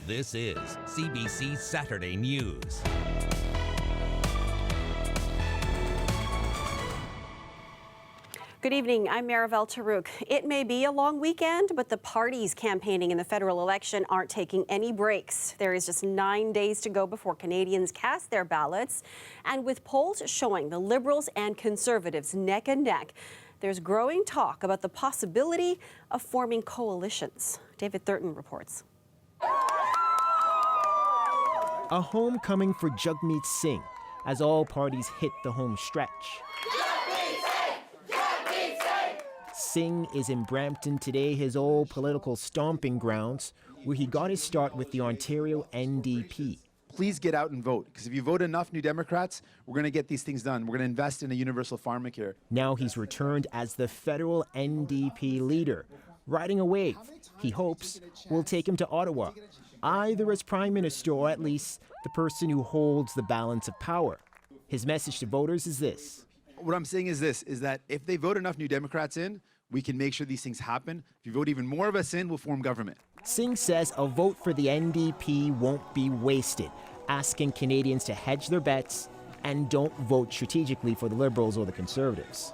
This is CBC Saturday News. Good evening, I'm Marivelle Tarouk. It may be a long weekend, but the parties campaigning in the federal election aren't taking any breaks. There is just 9 days to go before Canadians cast their ballots. And with polls showing the Liberals and Conservatives neck and neck, there's growing talk about the possibility of forming coalitions. David Thurton reports. A homecoming for Jagmeet Singh as all parties hit the home stretch. Singh is in Brampton today, his old political stomping grounds, where he got his start with the Ontario NDP. Please get out and vote, because if you vote enough New Democrats, we're going to get these things done. We're going to invest in a universal pharmacare. Now he's returned as the federal NDP leader, riding a wave he hopes will take him to Ottawa, either as Prime Minister or at least the person who holds the balance of power. His message to voters is this. What I'm saying is this, is that if they vote enough New Democrats in, we can make sure these things happen. If you vote even more of us in, we'll form government. Singh says a vote for the NDP won't be wasted, asking Canadians to hedge their bets and don't vote strategically for the Liberals or the Conservatives.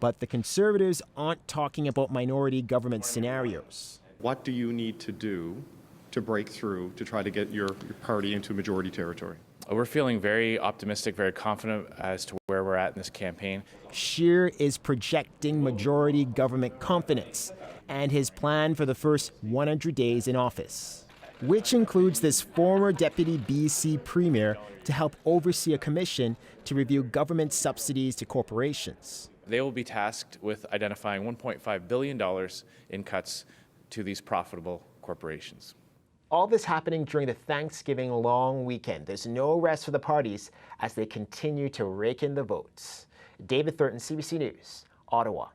But the Conservatives aren't talking about minority government scenarios. What do you need to do to break through to try to get your party into majority territory? We're feeling very optimistic, very confident as to where we're at in this campaign. Scheer is projecting majority government confidence and his plan for the first 100 days in office, which includes this former deputy BC premier to help oversee a commission to review government subsidies to corporations. They will be tasked with identifying $1.5 billion in cuts to these profitable corporations. All this happening during the Thanksgiving long weekend. There's no rest for the parties as they continue to rake in the votes. David Thurton, CBC News, Ottawa.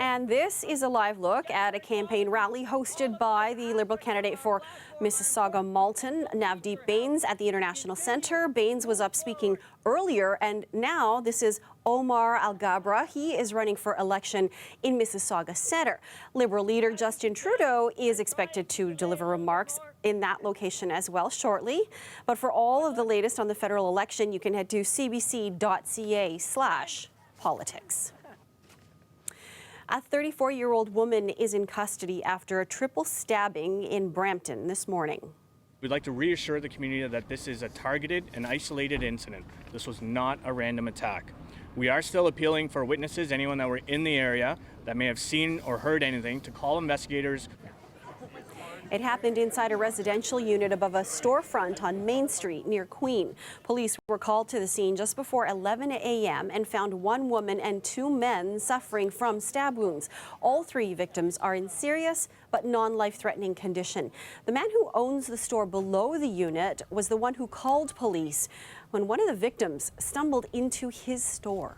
And this is a live look at a campaign rally hosted by the Liberal candidate for Mississauga-Malton, Navdeep Bains, at the International Centre. Bains was up speaking earlier, and now this is Omar Alghabra. He is running for election in Mississauga Centre. Liberal leader Justin Trudeau is expected to deliver remarks in that location as well shortly. But for all of the latest on the federal election, you can head to cbc.ca/politics. A 34-year-old woman is in custody after a triple stabbing in Brampton this morning. We'd like to reassure the community that this is a targeted and isolated incident. This was not a random attack. We are still appealing for witnesses, anyone that were in the area that may have seen or heard anything, to call investigators. It happened inside a residential unit above a storefront on Main Street near Queen. Police were called to the scene just before 11 a.m. and found one woman and two men suffering from stab wounds. All three victims are in serious but non-life-threatening condition. The man who owns the store below the unit was the one who called police when one of the victims stumbled into his store.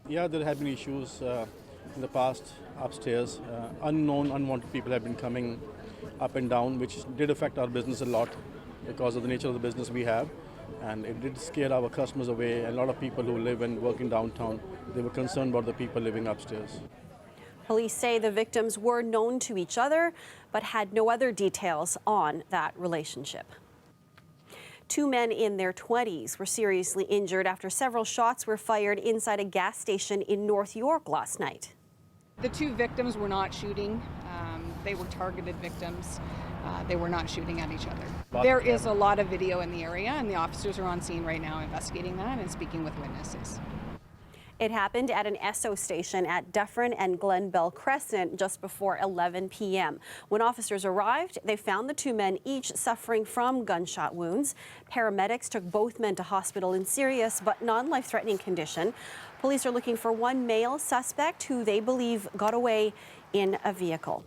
Yeah, there have been issues in the past upstairs. Unknown, unwanted people have been coming up and down, which did affect our business a lot because of the nature of the business we have, and it did scare our customers away. A lot of people who live and work in downtown, they were concerned about the people living upstairs. Police say the victims were known to each other but had no other details on that relationship. Two men in their 20s were seriously injured after several shots were fired inside a gas station in North York last night. The two victims were not shooting. They were targeted victims. They were not shooting at each other. There is a lot of video in the area, and the officers are on scene right now investigating that and speaking with witnesses. It happened at an Esso station at Dufferin and Glen Bell Crescent just before 11 p.m. When officers arrived, they found the two men each suffering from gunshot wounds. Paramedics took both men to hospital in serious but non-life-threatening condition. Police are looking for one male suspect who they believe got away in a vehicle.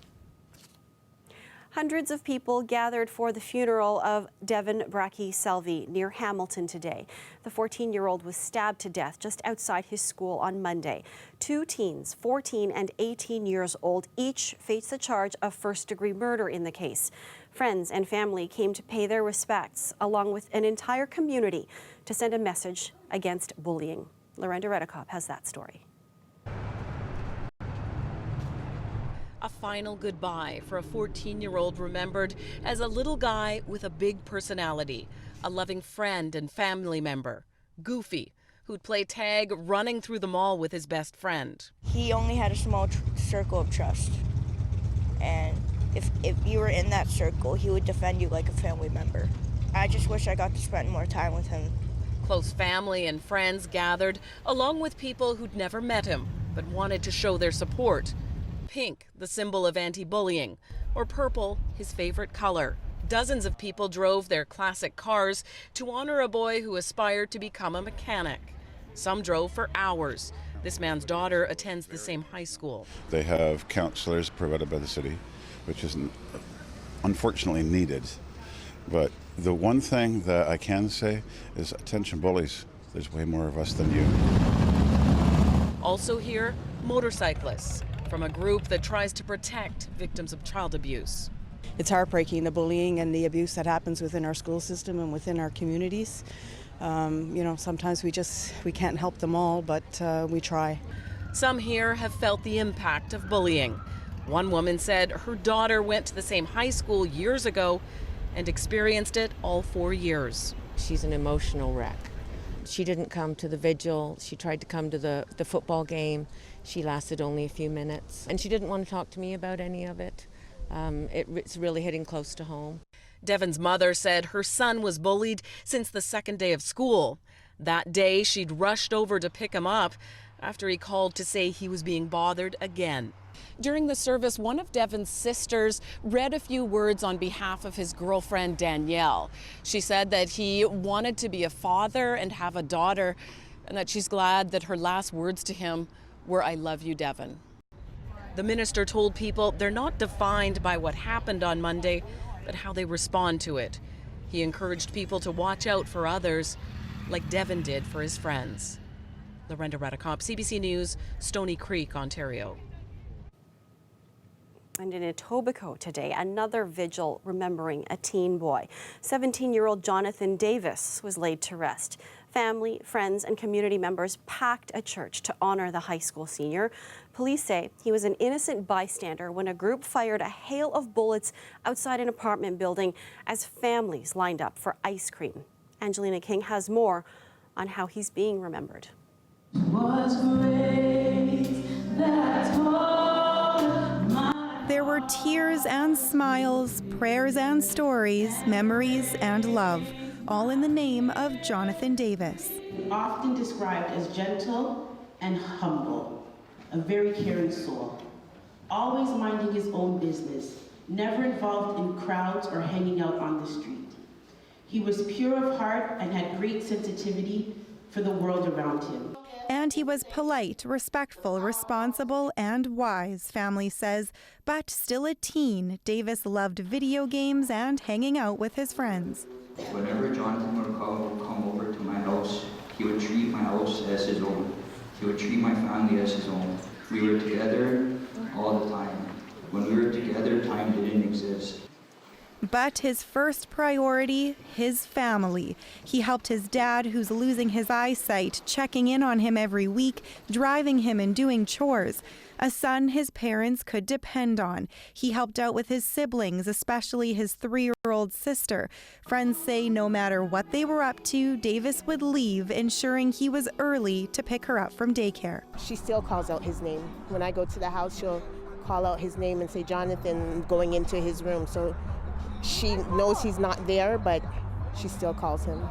Hundreds of people gathered for the funeral of Devin Brachy-Selvi near Hamilton today. The 14-year-old was stabbed to death just outside his school on Monday. Two teens, 14 and 18 years old, each face the charge of first-degree murder in the case. Friends and family came to pay their respects, along with an entire community, to send a message against bullying. Lorenda Redekop has that story. A A final goodbye for a 14-year-old remembered as a little guy with a big personality, a loving friend and family member, Goofy, who'd play tag running through the mall with his best friend. He only had a small circle of trust. And if you were in that circle, he would defend you like a family member. I just wish I got to spend more time with him. Close family and friends gathered, along with people who'd never met him, but wanted to show their support. Pink, the symbol of anti-bullying, or purple, his favorite color. Dozens of people drove their classic cars to honor a boy who aspired to become a mechanic. Some drove for hours. This man's daughter attends the same high school. They have counselors provided by the city, which is unfortunately needed. But the one thing that I can say is, attention bullies, there's way more of us than you. Also here, motorcyclists from a group that tries to protect victims of child abuse. It's heartbreaking, the bullying and the abuse that happens within our school system and within our communities. Sometimes we can't help them all, but we try. Some here have felt the impact of bullying. One woman said her daughter went to the same high school years ago and experienced it all 4 years. She's an emotional wreck. She didn't come to the vigil. She tried to come to the football game. She lasted only a few minutes, and she didn't want to talk to me about any of it. It's really hitting close to home. Devon's mother said her son was bullied since the second day of school. That day, she'd rushed over to pick him up after he called to say he was being bothered again. During the service, one of Devon's sisters read a few words on behalf of his girlfriend, Danielle. She said that he wanted to be a father and have a daughter, and that she's glad that her last words to him were, "I love you, Devon." The minister told people they're not defined by what happened on Monday, but how they respond to it. He encouraged people to watch out for others, like Devon did for his friends. Lorenda Redicomp, CBC News, Stony Creek, Ontario. And in Etobicoke today, another vigil remembering a teen boy. 17-year-old Jonathan Davis was laid to rest. Family, friends, and community members packed a church to honor the high school senior. Police say he was an innocent bystander when a group fired a hail of bullets outside an apartment building as families lined up for ice cream. Angelina King has more on how he's being remembered. There were tears and smiles, prayers and stories, memories and love, all in the name of Jonathan Davis. Often described as gentle and humble, a very caring soul, always minding his own business, never involved in crowds or hanging out on the street. He was pure of heart and had great sensitivity for the world around him. And he was polite, respectful, responsible, and wise, family says. But still a teen, Davis loved video games and hanging out with his friends. Whenever Jonathan would come over to my house, he would treat my house as his own. He would treat my family as his own. We were together all the time. When we were together, time didn't exist. But his first priority, his family. He helped his dad, who's losing his eyesight, checking in on him every week, driving him and doing chores. A son his parents could depend on. He helped out with his siblings, especially his 3-year-old sister. Friends say no matter what they were up to, Davis would leave, ensuring he was early to pick her up from daycare. She still calls out his name. When I go to the house, she'll call out his name and say, "Jonathan," going into his room. So she knows he's not there, but she still calls him.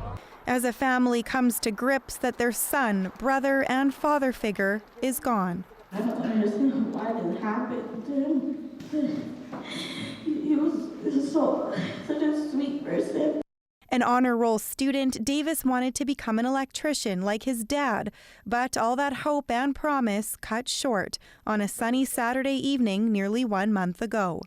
As a family comes to grips that their son, brother, and father figure is gone. I don't understand why it happened to him. He was such a sweet person. An honor roll student, Davis wanted to become an electrician like his dad, but all that hope and promise cut short on a sunny Saturday evening nearly 1 month ago.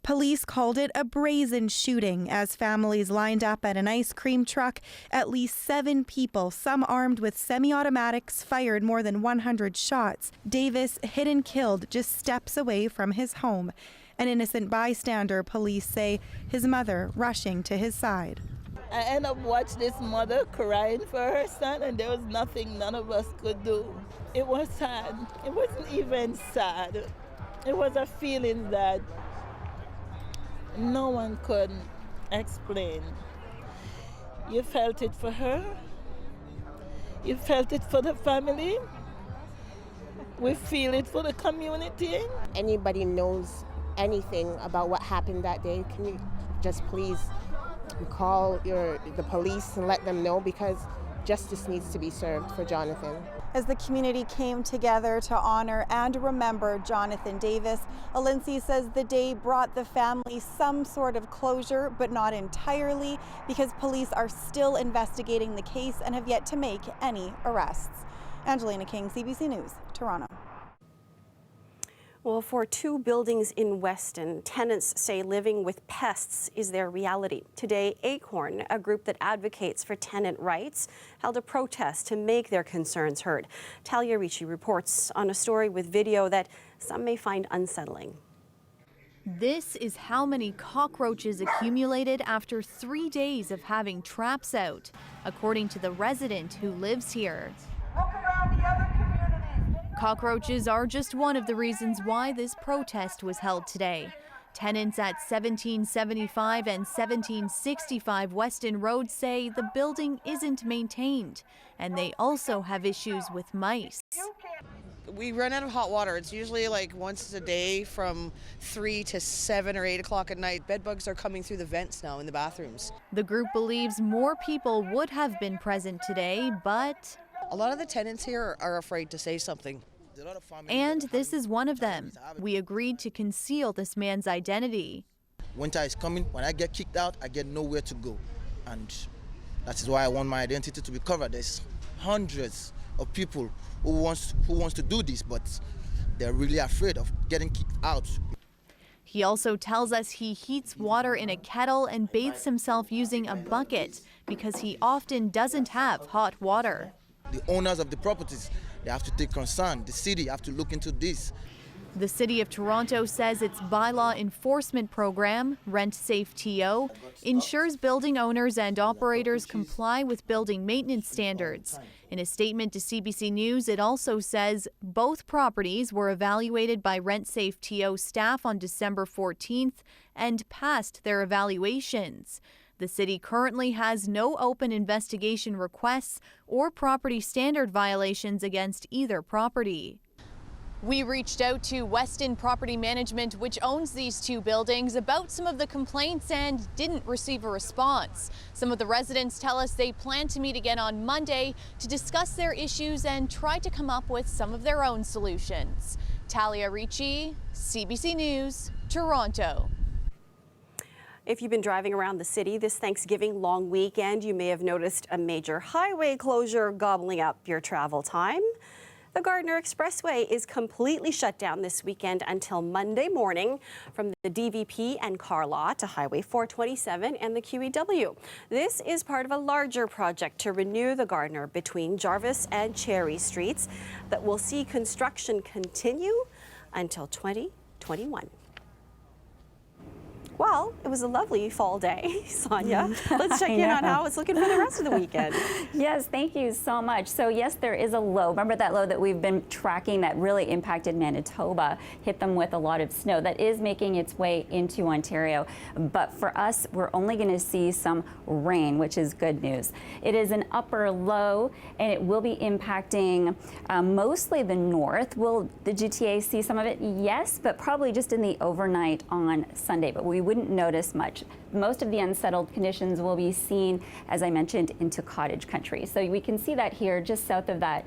Police called it a brazen shooting as families lined up at an ice cream truck. At least 7 people, some armed with semi-automatics, fired more than 100 shots. Davis hit and killed just steps away from his home. An innocent bystander, police say, his mother rushing to his side. I ended up watching this mother crying for her son, and there was nothing none of us could do. It was sad. It wasn't even sad. It was a feeling that no one could explain. You felt it for her. You felt it for the family. We feel it for the community. Anybody knows anything about what happened that day, can you just please call the police and let them know, because justice needs to be served for Jonathan. As the community came together to honor and remember Jonathan Davis, Alinci says the day brought the family some sort of closure, but not entirely, because police are still investigating the case and have yet to make any arrests. Angelina King, CBC News, Toronto. Well, for 2 buildings in Weston, tenants say living with pests is their reality. Today, Acorn, a group that advocates for tenant rights, held a protest to make their concerns heard. Talia Ricci reports on a story with video that some may find unsettling. This is how many cockroaches accumulated after 3 days of having traps out, according to the resident who lives here. Look around the other communities. Cockroaches are just one of the reasons why this protest was held today. Tenants at 1775 and 1765 Weston Road say the building isn't maintained, and they also have issues with mice. We run out of hot water. It's usually like once a day from 3 to 7 or 8 o'clock at night. Bed bugs are coming through the vents now in the bathrooms. The group believes more people would have been present today, but a lot of the tenants here are afraid to say something. And this is one of them. We agreed to conceal this man's identity. Winter is coming. When I get kicked out, I get nowhere to go. And that is why I want my identity to be covered. There's hundreds of people who wants to do this, but they're really afraid of getting kicked out. He also tells us he heats water in a kettle and bathes himself using a bucket because he often doesn't have hot water. The owners of the properties, they have to take concern. The city have to look into this. The City of Toronto says its bylaw enforcement program, Rent Safe TO, ensures building owners and operators comply with building maintenance standards. In a statement to CBC News, it also says both properties were evaluated by Rent Safe TO staff on December 14th and passed their evaluations. The city currently has no open investigation requests or property standard violations against either property. We reached out to Weston Property Management, which owns these 2 buildings, about some of the complaints and didn't receive a response. Some of the residents tell us they plan to meet again on Monday to discuss their issues and try to come up with some of their own solutions. Talia Ricci, CBC News, Toronto. If you've been driving around the city this Thanksgiving long weekend, you may have noticed a major highway closure gobbling up your travel time. The Gardiner Expressway is completely shut down this weekend until Monday morning from the DVP and Carlaw to Highway 427 and the QEW. This is part of a larger project to renew the Gardiner between Jarvis and Cherry Streets that will see construction continue until 2021. Well, it was a lovely fall day, Sonia. Let's check in on how it's looking for the rest of the weekend. Yes, thank you so much. So yes, there is a low. Remember that low that we've been tracking that really impacted Manitoba, hit them with a lot of snow. That is making its way into Ontario. But for us, we're only going to see some rain, which is good news. It is an upper low, and it will be impacting mostly the north. Will the GTA see some of it? Yes, but probably just in the overnight on Sunday. But we wouldn't notice much. Most of the unsettled conditions will be seen, as I mentioned, into cottage country. So we can see that here, just south of that,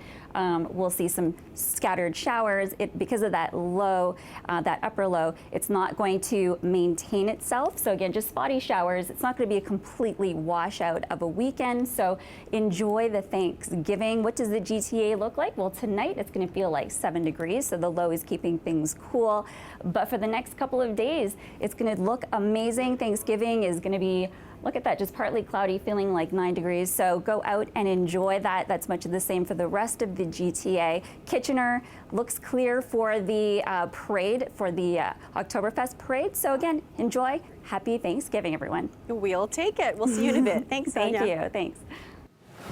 we'll see some scattered showers. Because of that low, that upper low, it's not going to maintain itself. So again, just spotty showers. It's not going to be a completely washout of a weekend. So enjoy the Thanksgiving. What does the GTA look like? Well, tonight it's going to feel like 7 degrees. So the low is keeping things cool. But for the next couple of days, it's going to look amazing. Thanksgiving is going to be look at that, just partly cloudy, feeling like 9 degrees. So go out and enjoy that. That's much of the same for the rest of the GTA. Kitchener looks clear for the parade, for the Oktoberfest parade. So again, enjoy. Happy Thanksgiving, everyone. We'll take it. We'll see you in a bit. Thanks, Sonia. Thank you. Thanks.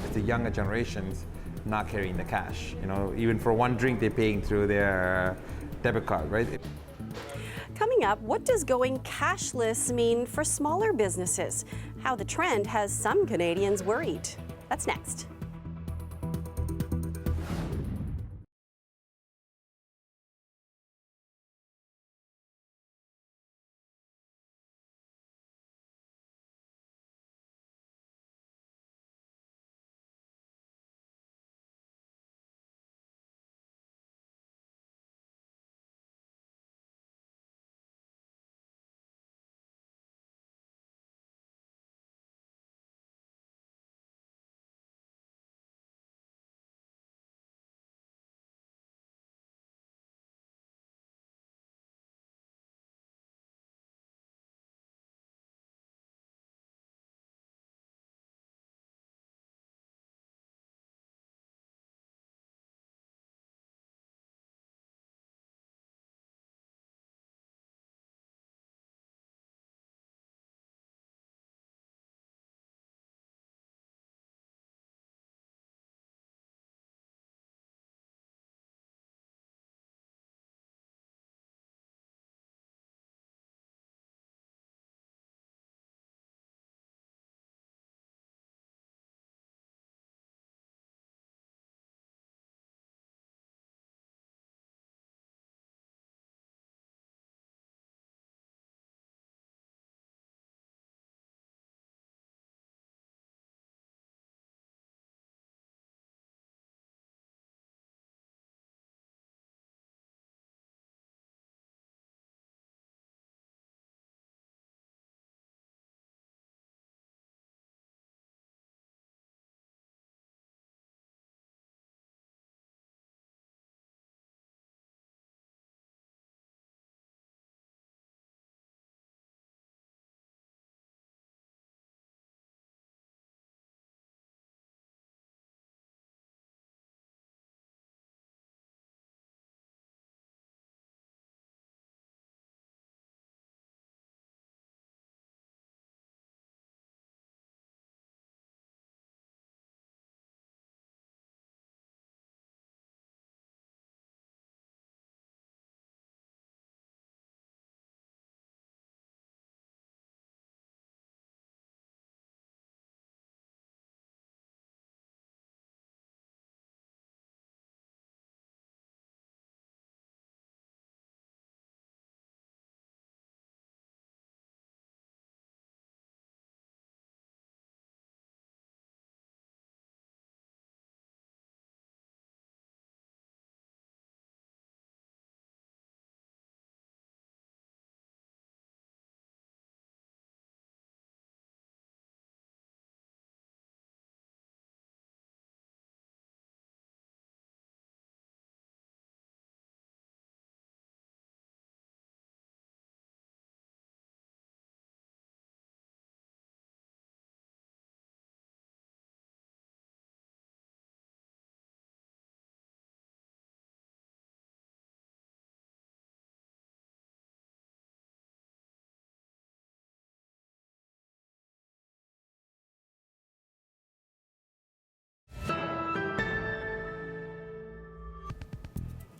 It's the younger generations not carrying the cash. You know, even for one drink, they're paying through their debit card, right? Coming up, what does going cashless mean for smaller businesses? How the trend has some Canadians worried. That's next.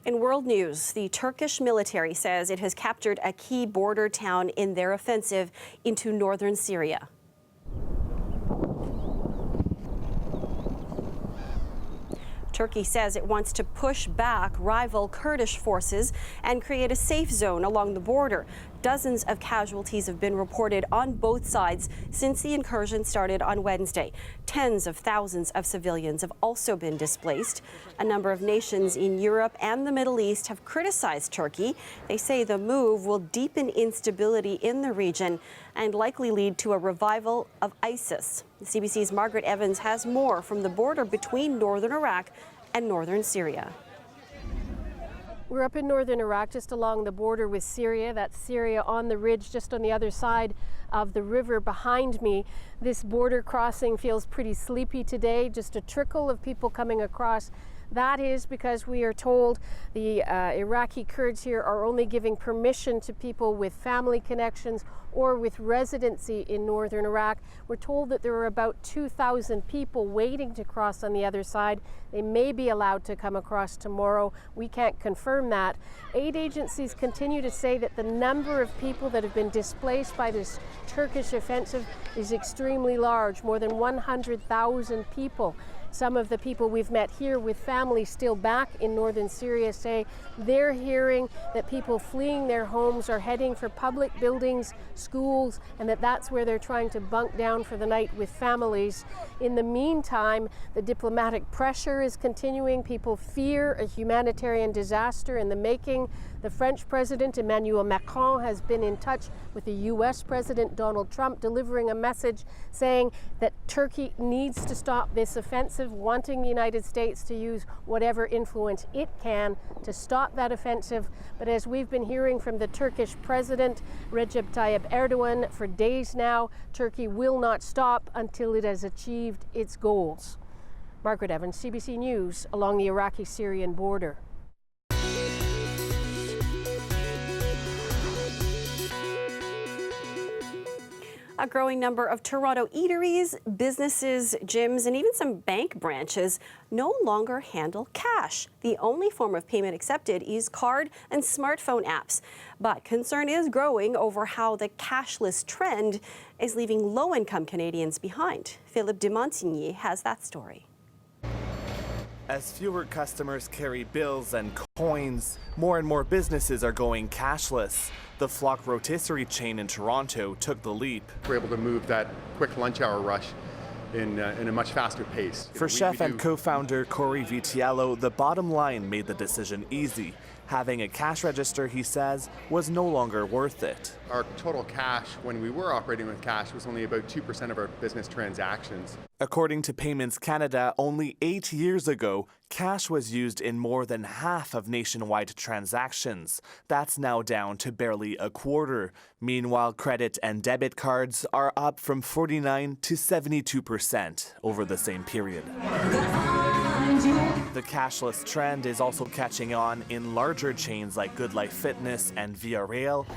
In world news, the Turkish military says it has captured a key border town in their offensive into northern Syria. Turkey says it wants to push back rival Kurdish forces and create a safe zone along the border. Dozens of casualties have been reported on both sides since the incursion started on Wednesday. Tens of thousands of civilians have also been displaced. A number of nations in Europe and the Middle East have criticized Turkey. They say the move will deepen instability in the region and likely lead to a revival of ISIS. CBC's Margaret Evans has more from the border between northern Iraq and northern Syria. We're up in northern Iraq, just along the border with Syria. That's Syria on the ridge, just on the other side of the river behind me. This border crossing feels pretty sleepy today, just a trickle of people coming across. That is because we are told the Iraqi Kurds here are only giving permission to people with family connections or with residency in northern Iraq. We're told that there are about 2,000 people waiting to cross on the other side. They may be allowed to come across tomorrow. We can't confirm that. Aid agencies continue to say that the number of people that have been displaced by this Turkish offensive is extremely large, more than 100,000 people. Some of the people we've met here with families still back in northern Syria say they're hearing that people fleeing their homes are heading for public buildings, schools, and that's where they're trying to bunk down for the night with families. In the meantime, the diplomatic pressure is continuing. People fear a humanitarian disaster in the making. The French President Emmanuel Macron has been in touch with the U.S. President Donald Trump, delivering a message saying that Turkey needs to stop this offensive, wanting the United States to use whatever influence it can to stop that offensive. But as we've been hearing from the Turkish President Recep Tayyip Erdogan for days now, Turkey will not stop until it has achieved its goals. Margaret Evans, CBC News, along the Iraqi-Syrian border. A growing number of Toronto eateries, businesses, gyms, and even some bank branches no longer handle cash. The only form of payment accepted is card and smartphone apps. But concern is growing over how the cashless trend is leaving low-income Canadians behind. Philippe de Montigny has that story. As fewer customers carry bills and coins, more and more businesses are going cashless. The Flock rotisserie chain in Toronto took the leap. We're able to move that quick lunch hour rush in a much faster pace. For chef and co-founder Corey Vitiello, the bottom line made the decision easy. Having a cash register, he says, was no longer worth it. Our total cash, when we were operating with cash, was only about 2% of our business transactions. According to Payments Canada, only 8 years ago, cash was used in more than half of nationwide transactions. That's now down to barely a quarter. Meanwhile, credit and debit cards are up from 49 to 72% over the same period. The cashless trend is also catching on in larger chains like Good Life Fitness and Via Rail,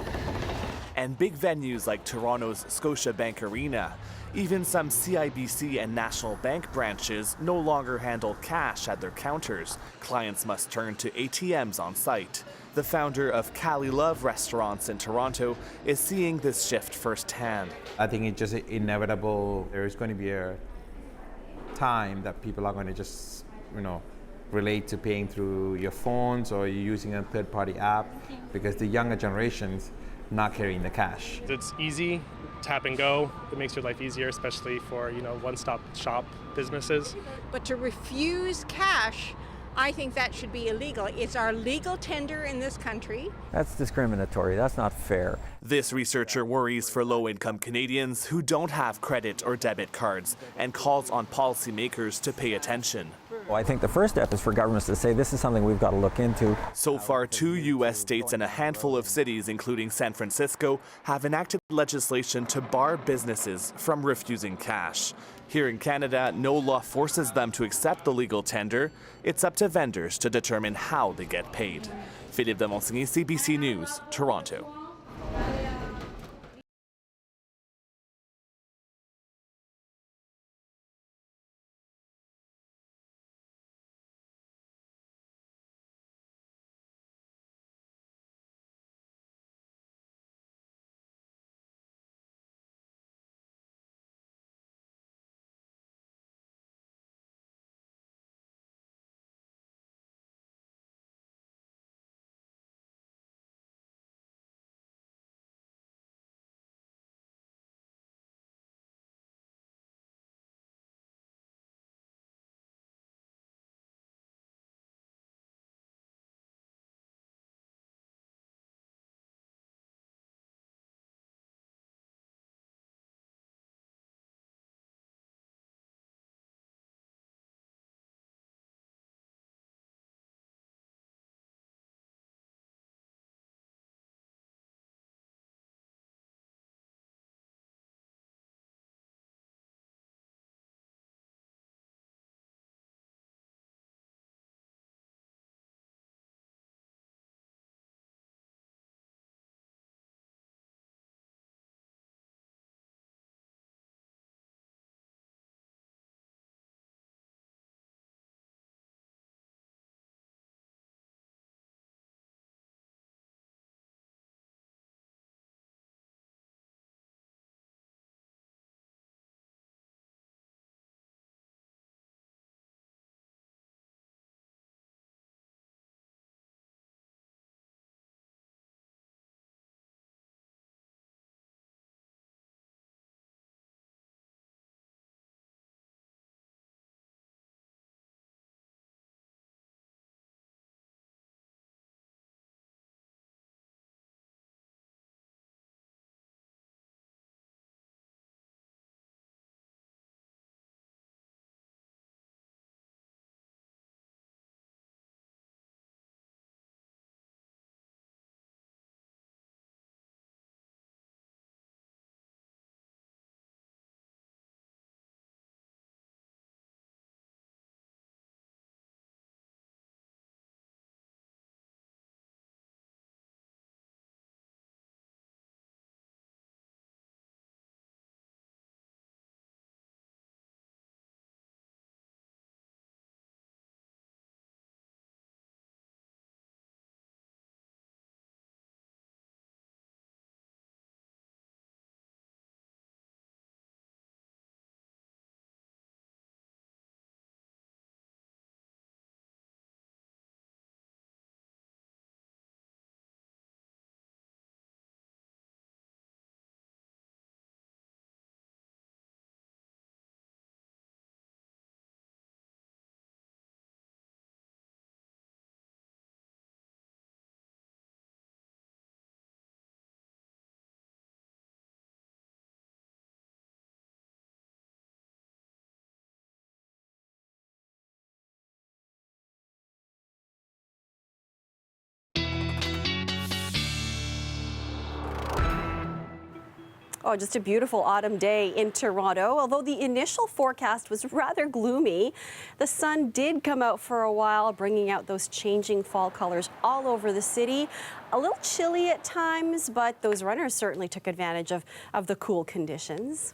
and big venues like Toronto's Scotiabank Arena. Even some CIBC and National Bank branches no longer handle cash at their counters. Clients must turn to ATMs on site. The founder of Cali Love Restaurants in Toronto is seeing this shift firsthand. I think it's just inevitable. There is going to be a time that people are going to just, relate to paying through your phones or you're using a third-party app, because the younger generations not carrying the cash. It's easy, tap and go. It makes your life easier, especially for one-stop shop businesses. But to refuse cash, I think that should be illegal. It's our legal tender in this country. That's discriminatory. That's not fair. This researcher worries for low-income Canadians who don't have credit or debit cards and calls on policymakers to pay attention. Well, I think the first step is for governments to say this is something we've got to look into. So far, 2 U.S. states and a handful of cities, including San Francisco, have enacted legislation to bar businesses from refusing cash. Here in Canada, no law forces them to accept the legal tender. It's up to vendors to determine how they get paid. Philippe de Montigny, CBC News, Toronto. Oh, just a beautiful autumn day in Toronto. Although the initial forecast was rather gloomy, the sun did come out for a while, bringing out those changing fall colors all over the city. A little chilly at times, but those runners certainly took advantage of the cool conditions.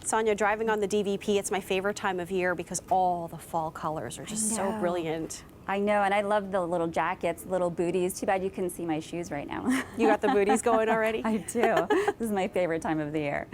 Sonia, driving on the DVP, it's my favorite time of year because all the fall colors are just so brilliant. I know, and I love the little jackets, little booties. Too bad you couldn't see my shoes right now. You got the booties going already? I do. This is my favorite time of the year.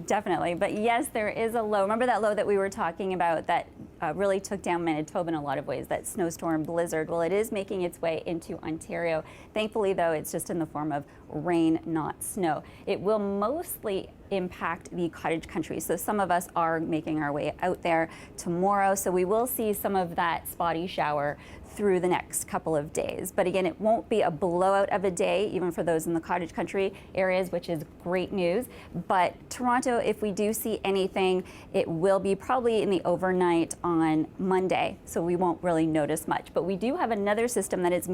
Definitely. But yes, there is a low. Remember that low that we were talking about that really took down Manitoba in a lot of ways, that snowstorm blizzard? Well, it is making its way into Ontario. Thankfully, though, it's just in the form of rain, not snow. It will mostly impact the cottage country. So some of us are making our way out there tomorrow. So we will see some of that spotty shower through the next couple of days. But again, it won't be a blowout of a day, even for those in the cottage country areas, which is great news. But Toronto, if we do see anything, it will be probably in the overnight on Monday. So we won't really notice much. But we do have another system that is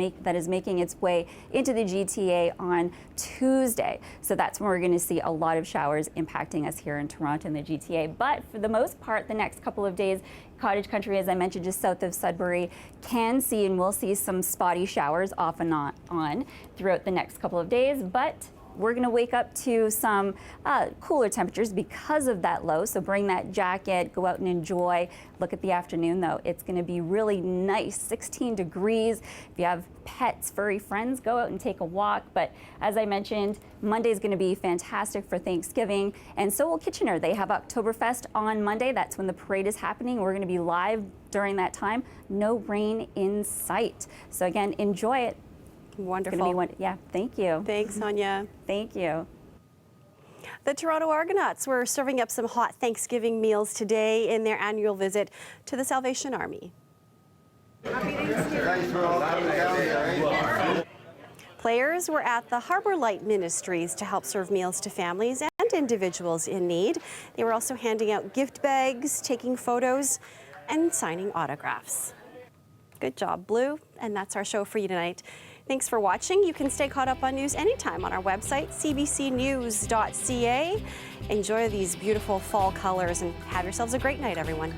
making its way into the GTA on Tuesday. So that's when we're going to see a lot of showers impacting us here in Toronto and the GTA. But for the most part, the next couple of days, cottage country, as I mentioned, just south of Sudbury, can see and will see some spotty showers off and on throughout the next couple of days. But we're going to wake up to some cooler temperatures because of that low. So bring that jacket, go out and enjoy. Look at the afternoon, though. It's going to be really nice, 16 degrees. If you have pets, furry friends, go out and take a walk. But as I mentioned, Monday is going to be fantastic for Thanksgiving. And so will Kitchener. They have Oktoberfest on Monday. That's when the parade is happening. We're going to be live during that time. No rain in sight. So again, enjoy it. Wonderful. Yeah, thank you. Thanks, Sonia. Thank you. The Toronto Argonauts were serving up some hot Thanksgiving meals today in their annual visit to the Salvation Army. Players were at the Harbour Light Ministries to help serve meals to families and individuals in need. They were also handing out gift bags, taking photos, and signing autographs. Good job, Blue. And that's our show for you tonight. Thanks for watching. You can stay caught up on news anytime on our website, cbcnews.ca. Enjoy these beautiful fall colors and have yourselves a great night, everyone.